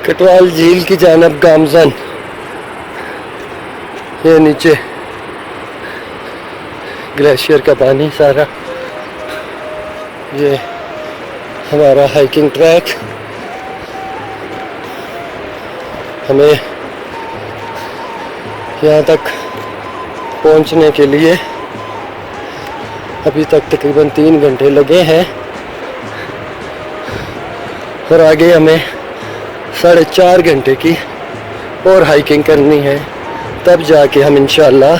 कटवाल झील की जानब गामजन। ये नीचे ग्लेशियर का पानी सारा। ये हमारा हाइकिंग ट्रैक। हमें यहाँ तक पहुँचने के लिए अभी तक तकरीबन 3 घंटे लगे हैं और आगे हमें 4.5 घंटे की और हाइकिंग करनी है, तब जाके हम इंशाअल्लाह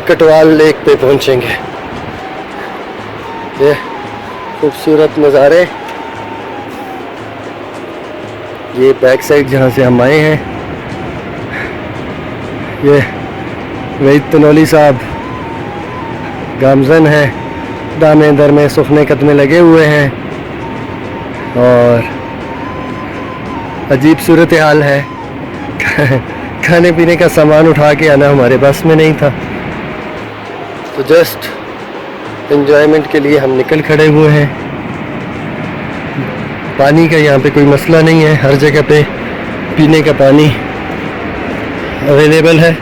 कटवाल लेक पे पहुंचेंगे। ये खूबसूरत नज़ारे, ये बैक साइड जहाँ से हम आए हैं, ये वहीद तनोली साहब गामजन है, दामे दर में सुखने कदमे लगे हुए हैं और अजीब सूरत हाल है। खाने पीने का सामान उठा के आना हमारे बस में नहीं था, तो जस्ट एंजॉयमेंट के लिए हम निकल खड़े हुए हैं। पानी का यहाँ पे कोई मसला नहीं है, हर जगह पे पीने का पानी अवेलेबल है।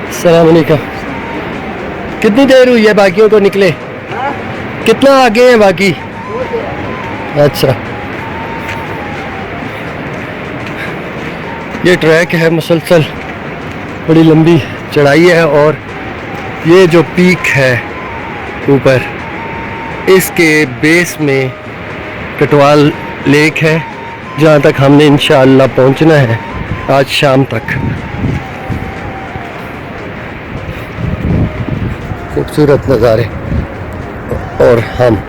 अस्सलाम वालेकुम। कितनी देर हुई है बाकियों को निकले? कितना आगे हैं बाकी? अच्छा, ये ट्रैक है मुसलसल, बड़ी लंबी चढ़ाई है और ये जो पीक है ऊपर, इसके बेस में कटवाल लेक है, जहाँ तक हमने इंशाअल्लाह पहुँचना है आज शाम तक। खूबसूरत नज़ारे और हम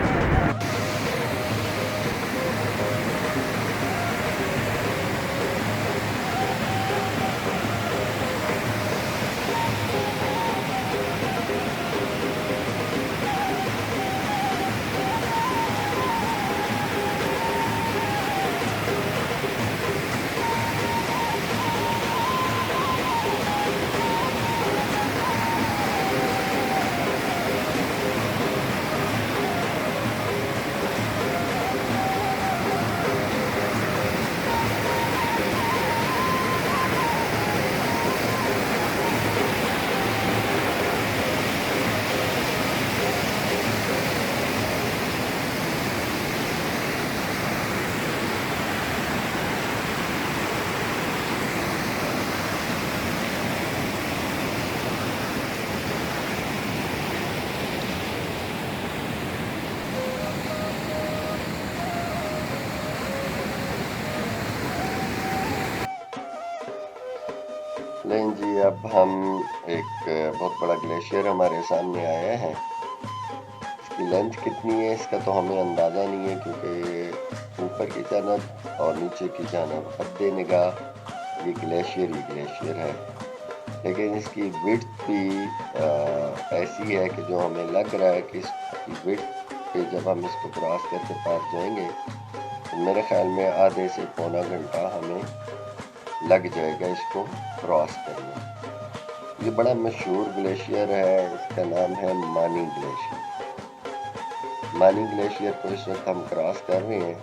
लें जी, अब हम एक बहुत बड़ा ग्लेशियर हमारे सामने आया है। इसकी लेंथ कितनी है इसका तो हमें अंदाज़ा नहीं है, क्योंकि ऊपर की जानब और नीचे की जानब हद्दे निगाह ये ग्लेशियर है, लेकिन इसकी विड्थ भी ऐसी है कि जो हमें लग रहा है कि इसकी विड्थ पे जब हम इसको क्रॉस करके पार जाएंगे तो मेरे ख्याल में आधे से पौना घंटा हमें लग जाएगा इसको क्रॉस करने। ये बड़ा मशहूर ग्लेशियर है, इसका नाम है मानी ग्लेशियर। मानी ग्लेशियर को इस वक्त हम क्रॉस कर रहे हैं,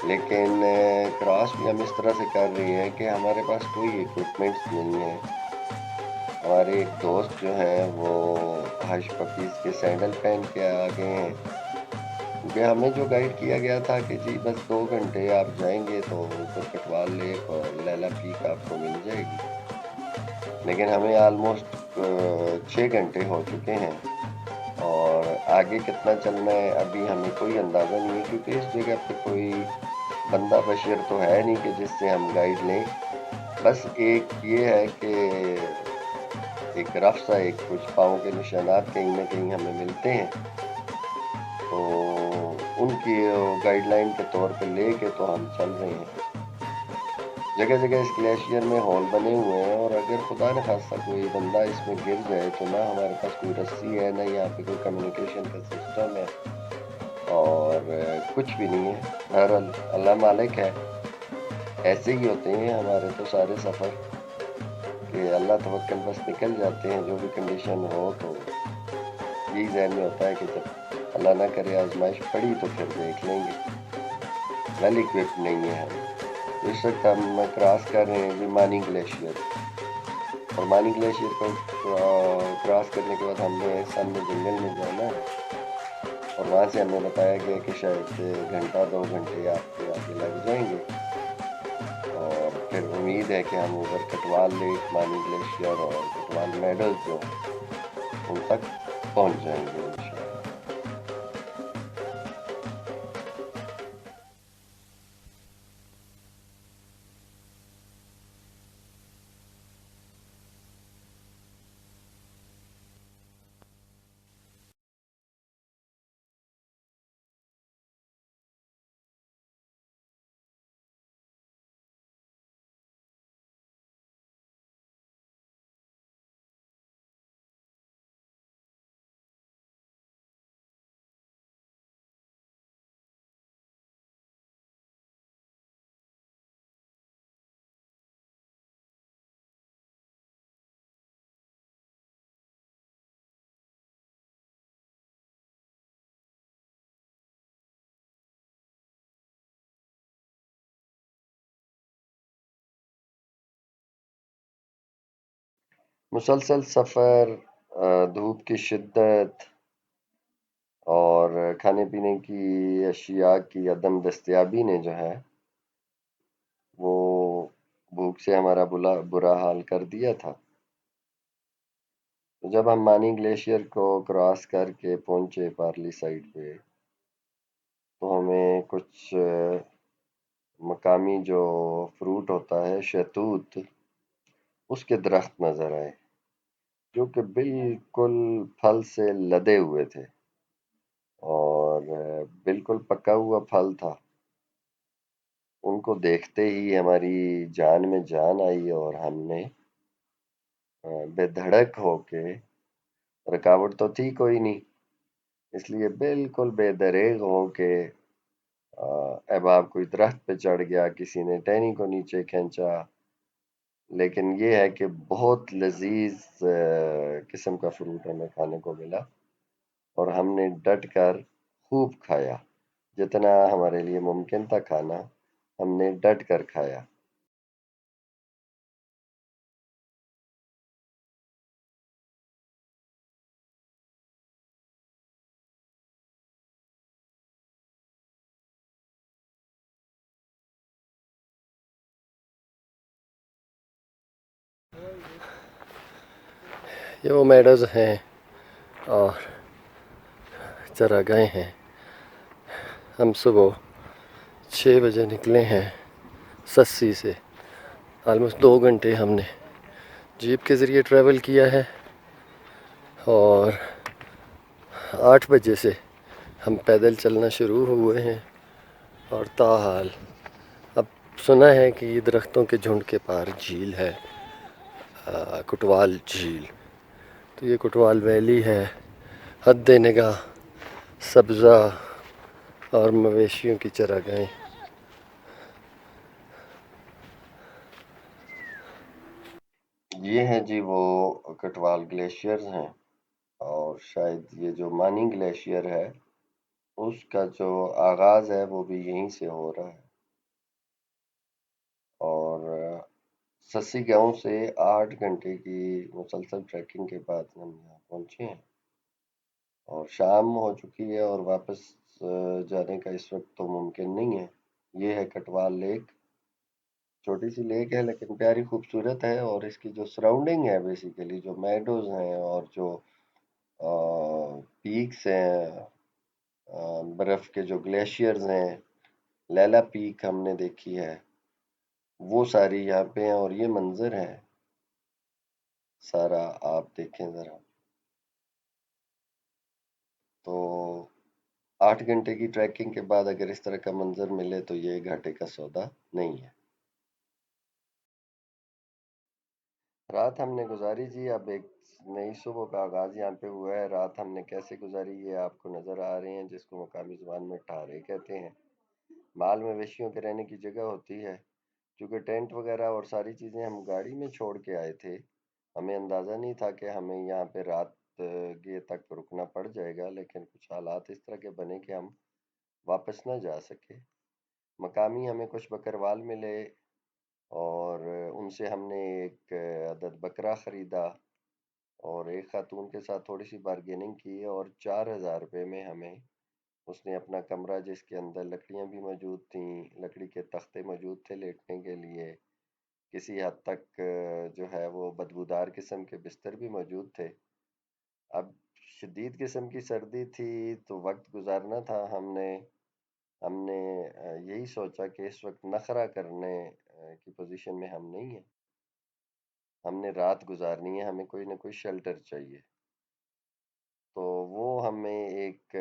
लेकिन क्रॉस भी हम इस तरह से कर रहे हैं कि हमारे पास कोई इक्विपमेंट्स नहीं है। हमारे एक दोस्त जो हैं वो हश पपीज़ के सैंडल पहन के आ गए हैं, क्योंकि हमें जो गाइड किया गया था कि जी बस 2 घंटे आप जाएंगे तो ऊपर कटवाल लेक और लैला पीक आपको मिल जाएगी, लेकिन हमें आलमोस्ट 6 घंटे हो चुके हैं और आगे कितना चलना है अभी हमें कोई अंदाज़ा नहीं है, क्योंकि इस जगह पे कोई बंदा बशीर तो है नहीं कि जिससे हम गाइड लें। बस एक ये है कि एक रफ सा एक कुछ पाँव के निशानात कहीं ना कहीं हमें मिलते हैं, तो उनकी गाइडलाइन के तौर पे लेके तो हम चल रहे हैं। जगह जगह इस ग्लेशियर में होल बने हुए हैं और अगर खुदा न खास्ता कोई बंदा इसमें गिर जाए तो ना हमारे पास कोई रस्सी है, ना यहाँ पे कोई कम्युनिकेशन का सिस्टम है और कुछ भी नहीं है। बहरहाल अल्लाह मालिक है, ऐसे ही होते हैं हमारे तो सारे सफ़र कि अल्लाह तवक्कल बस निकल जाते हैं। जो भी कंडीशन हो तो यही ज़हन में होता है कि जब अल्लाह ना करे आजमाइश पड़ी तो फिर देख लेंगे। वेल इक्विप्ड नहीं है हम। तो इस वक्त हम क्रॉस कर रहे हैं जी मानी ग्लेशियर, और मानी ग्लेशियर को क्रॉस करने के बाद हमने सामने जंगल में जाना है, और वहाँ से हमें बताया गया कि शायद घंटा 2 घंटे आपके आगे लग जाएंगे, और फिर उम्मीद है कि हम उधर कटवाल लेक, मानी ग्लेशियर और कटवाल मेडोज जो हैं उन तक पहुँच जाएंगे इंशाल्लाह। मुसलसल सफ़र, धूप की शिद्दत और खाने पीने की अशिया की अदम दस्तयाबी ने जो है वो भूख से हमारा बुरा हाल कर दिया था। तो जब हम मानी ग्लेशियर को क्रॉस करके पहुंचे पारली साइड पे, तो हमें कुछ मकामी जो फ्रूट होता है शहतूत, उसके दरख्त नजर आए, जो कि बिल्कुल फल से लदे हुए थे, और बिल्कुल पका हुआ फल था। उनको देखते ही हमारी जान में जान आई, और हमने बेधड़क होके, रुकावट तो थी कोई नहीं, इसलिए बिल्कुल बेदरेग होके अहबाब कोई दरख्त पे चढ़ गया, किसी ने टहनी को नीचे खींचा। लेकिन ये है कि बहुत लजीज किस्म का फ्रूट हमें खाने को मिला, और हमने डट कर खूब खाया, जितना हमारे लिए मुमकिन था खाना हमने डट कर खाया। ये वो मेडोज़ हैं और चरागाहें हैं। हम सुबह 6 बजे निकले हैं सस्सी से। ऑलमोस्ट 2 घंटे हमने जीप के ज़रिए ट्रैवल किया है, और 8 बजे से हम पैदल चलना शुरू हुए हैं। और ताहाल अब सुना है कि ये दरख्तों के झुंड के पार झील है, कुटवाल झील। तो ये कुटवाल वैली है, हद निगाह सब्ज़ा और मवेशियों की चरागाहें। ये है जी वो कटवाल ग्लेशियर्स हैं, और शायद ये जो मानी ग्लेशियर है उसका जो आगाज है वो भी यहीं से हो रहा है। और सस्सी गांव से 8 घंटे की मुसलसल ट्रैकिंग के बाद हम यहाँ पहुंचे हैं, और शाम हो चुकी है, और वापस जाने का इस वक्त तो मुमकिन नहीं है। ये है कटवाल लेक, छोटी सी लेक है लेकिन प्यारी खूबसूरत है, और इसकी जो सराउंडिंग है, बेसिकली जो मेडोज हैं और जो पीक्स हैं, बर्फ के जो ग्लेशियर्स हैं, लैला पीक हमने देखी है, वो सारी यहाँ पे हैं, और ये मंजर है सारा, आप देखें जरा। तो 8 घंटे की ट्रैकिंग के बाद अगर इस तरह का मंजर मिले तो ये घाटे का सौदा नहीं है। रात हमने गुजारी जी, अब एक नई सुबह का आगाज यहाँ पे हुआ है। रात हमने कैसे गुजारी ये आपको नजर आ रहे हैं, जिसको मकामी जुबान में ठहरे कहते हैं। माल मवेशियों के रहने की जगह होती है। क्योंकि टेंट वगैरह और सारी चीजें हम गाड़ी में छोड़ के आए थे, हमें अंदाजा नहीं था कि हमें यहाँ पे रात ये तक रुकना पड़ जाएगा, लेकिन कुछ हालात इस तरह के बने कि हम वापस ना जा सके। मकामी हमें कुछ बकरवाल मिले और उनसे हमने एक अदद बकरा ख़रीदा और एक ख़ातून के साथ थोड़ी सी बारगेनिंग की और 4,000 रुपये में हमें उसने अपना कमरा, जिसके अंदर लकड़ियाँ भी मौजूद थीं, लकड़ी के तख्ते मौजूद थे लेटने के लिए, किसी हद तक जो है वो बदबूदार किस्म के बिस्तर भी मौजूद थे। अब शदीद किस्म की सर्दी थी तो वक्त गुजारना था। हमने हमने यही सोचा कि इस वक्त नखरा करने की पोजीशन में हम नहीं हैं। हमने रात गुजारनी है, हमें कोई ना कोई शेल्टर चाहिए। तो वो हमें एक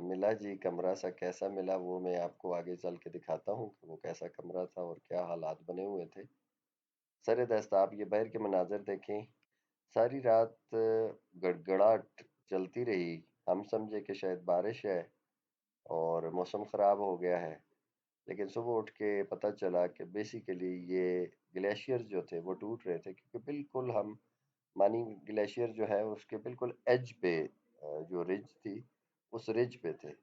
मिला जी कमरा सा। कैसा मिला वो मैं आपको आगे चल के दिखाता हूँ कि वो कैसा कमरा था और क्या हालात बने हुए थे। सर दस्त आप ये बाहर के मनाजर देखें। सारी रात गड़गड़ाहट चलती रही। हम समझे कि शायद बारिश है और मौसम ख़राब हो गया है, लेकिन सुबह उठ के पता चला कि बेसिकली ये ग्लेशियर जो थे वो टूट रहे थे, क्योंकि बिल्कुल हम मानी ग्लेशियर जो है उसके बिल्कुल एज पे जो रिज थी उस रिज पे थे।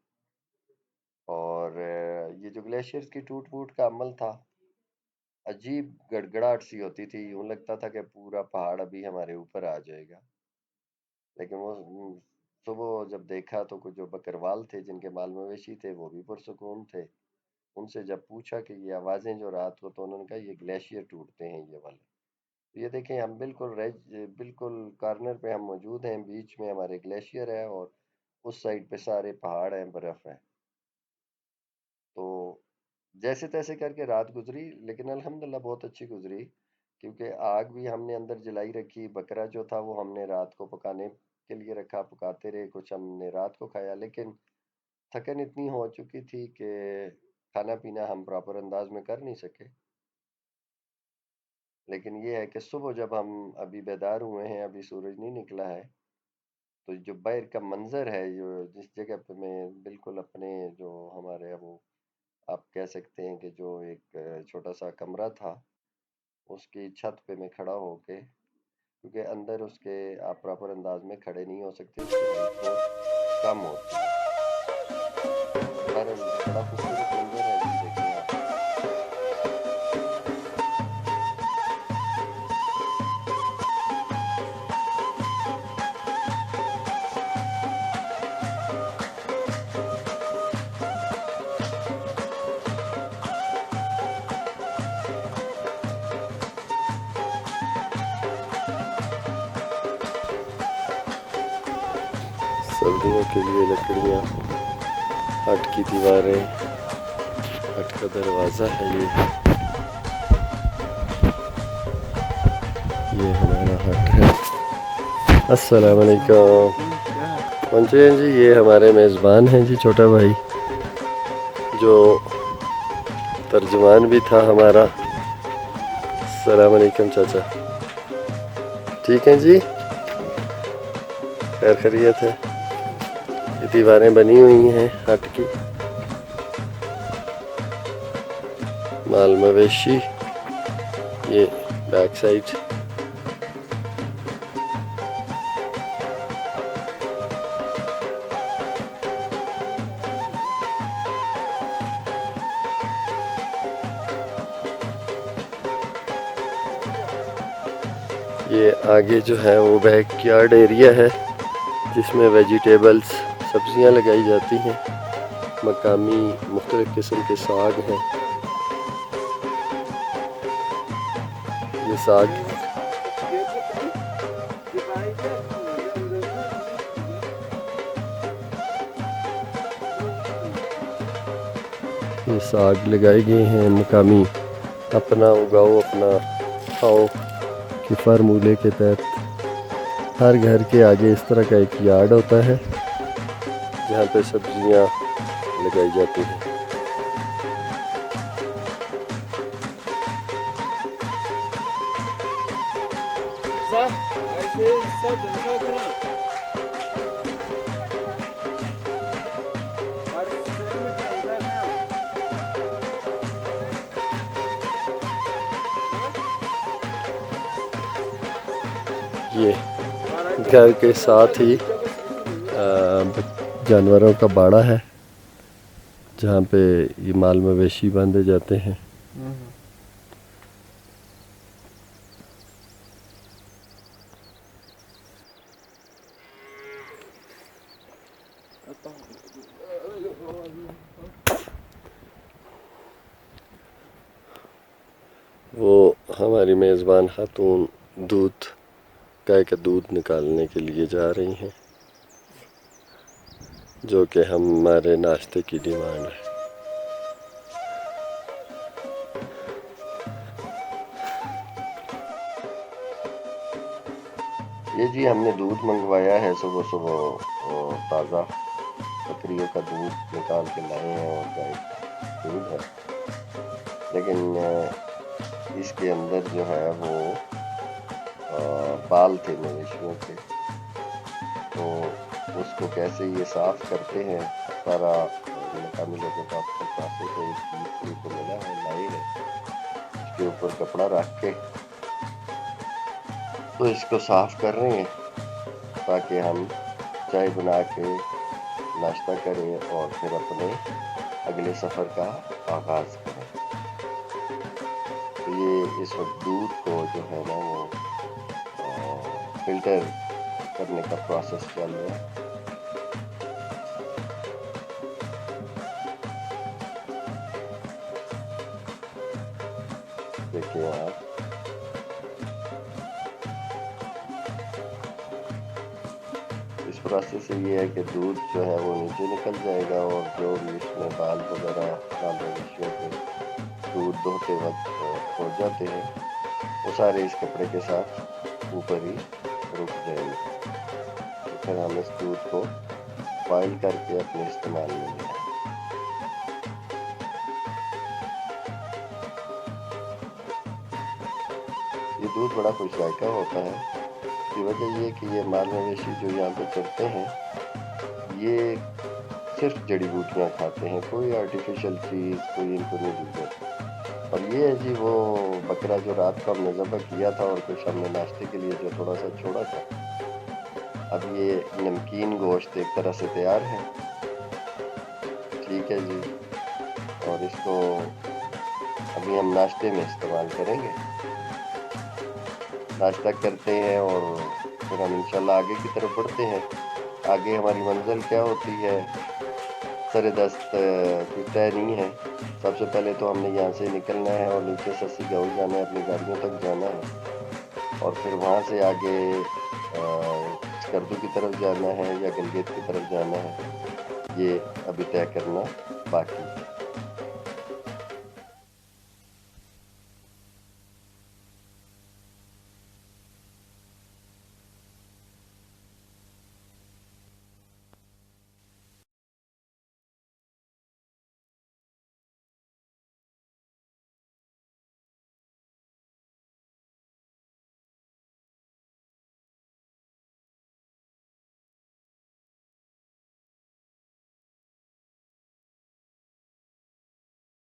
और ये जो ग्लेशियर्स की टूट फूट का अमल था, अजीब गड़गड़ाहट सी होती थी, यूं लगता था कि पूरा पहाड़ अभी हमारे ऊपर आ जाएगा। लेकिन वो सुबह जब देखा तो कुछ जो बकरवाल थे जिनके माल मवेशी थे वो भी पुरसुकून थे। उनसे जब पूछा कि ये आवाज़ें जो रात को, तो उन्होंने कहा ये ग्लेशियर टूटते हैं ये वाले। तो ये देखें, हम बिल्कुल कॉर्नर पे हम मौजूद हैं, बीच में हमारे ग्लेशियर है और उस साइड पे सारे पहाड़ हैं, बर्फ है। तो जैसे तैसे करके रात गुजरी, लेकिन अल्हम्दुलिल्लाह बहुत अच्छी गुजरी, क्योंकि आग भी हमने अंदर जलाई रखी। बकरा जो था वो हमने रात को पकाने के लिए रखा, पकाते रहे, कुछ हमने रात को खाया। लेकिन थकन इतनी हो चुकी थी कि खाना पीना हम प्रॉपर अंदाज में कर नहीं सके। लेकिन ये है कि सुबह जब हम अभी बेदार हुए हैं, अभी सूरज नहीं निकला है, तो जो बाहर का मंजर है, जो जिस जगह पे मैं बिल्कुल अपने जो हमारे वो आप कह सकते हैं कि जो एक छोटा सा कमरा था उसकी छत पे मैं खड़ा होके, क्योंकि अंदर उसके आप प्रॉपर अंदाज में खड़े नहीं हो सकते, उसकी हाइट बहुत कम होती है। बहरहाल बड़ा खूबसूरत मंजर है जी, देखें आप। सर्दियों के लिए लकड़ियाँ, हट की दीवारें, हट का दरवाज़ा है ये हमारा हट है। अस्सलाम वालेकुम। पहुँचे हैं जी, ये हमारे मेज़बान हैं जी, छोटा भाई जो तर्जुमान भी था हमारा। अस्सलाम वालेकुम चाचा, ठीक हैं जी, खैर खैरियत है। ये दीवारें बनी हुई हैं हट की, माल मवेशी, ये बैक साइड। ये आगे जो है वो बैक यार्ड एरिया है, जिसमें वेजिटेबल्स, सब्जियां लगाई जाती हैं। मकामी मुख्तलिफ़ किस्म के साग हैं। ये साग ये साग लगाए गए हैं मकामी, अपना उगाओ अपना खाओ कि फार्मूले के तहत। हर घर के आगे इस तरह का एक यार्ड होता है जहाँ पे सब्जियाँ लगाई जाती हैं। ये घर के साथ ही जानवरों का बाड़ा है, जहाँ पे ये माल मवेशी बांधे जाते हैं। वो हमारी मेज़बान खातून गाय का दूध निकालने के लिए जा रही हैं, जो कि हमारे नाश्ते की डिमांड है। ये जी हमने दूध मंगवाया है सुबह सुबह, ताज़ा बकरियों का दूध निकाल के लाए हैं और गाय का दूध है, लेकिन इसके अंदर जो है वो बाल थे मवेशियों के, तो उसको कैसे ये साफ करते हैं सारा मकामी लोगों का प्रोसेस है। इसकी को मिला है, लाई है, इसके ऊपर कपड़ा रख के तो इसको साफ कर रहे हैं ताकि हम चाय बना के नाश्ता करें और फिर अपने अगले सफ़र का आगाज़ करें। तो ये इस वक्त दूध को जो है ना वो फिल्टर करने का प्रोसेस चल रहा है। देखिए आप, इस प्रोसेस से ये है कि दूध जो है वो नीचे निकल जाएगा और जो भी इसमें बाल वगैरह मवेशियों के दूध दोहते वक्त हो जाते हैं वो सारे इस कपड़े के साथ ऊपर ही रुक जाएंगे। तो फिर हम इस दूध को बॉयल करके अपने इस्तेमाल में लें। ये दूध बड़ा खुश जायका होता है। इसकी वजह ये कि ये माल मवेशी जो यहाँ पे चलते हैं ये सिर्फ जड़ी बूटियाँ खाते हैं, कोई आर्टिफिशियल चीज़ कोई इनको नहीं दी जाती। और ये है जी वो बकरा जो रात को हमने ज़ब्ह किया था और कुछ हमने नाश्ते के लिए जो थोड़ा सा छोड़ा था, अब ये नमकीन गोश्त एक तरह से तैयार है। ठीक है जी, और इसको अभी हम नाश्ते में इस्तेमाल करेंगे। नाश्ता करते हैं और फिर हम इंशाल्लाह आगे की तरफ बढ़ते हैं। आगे हमारी मंजिल क्या होती है सर दस्त कोई तय नहीं है। सबसे पहले तो हमने यहाँ से निकलना है और नीचे सस्सी गाँव जाना है, अपनी गाड़ियों तक जाना है और फिर वहाँ से आगे स्कर्दू की तरफ जाना है या गलगेट की तरफ जाना है, ये अभी तय करना बाकी है।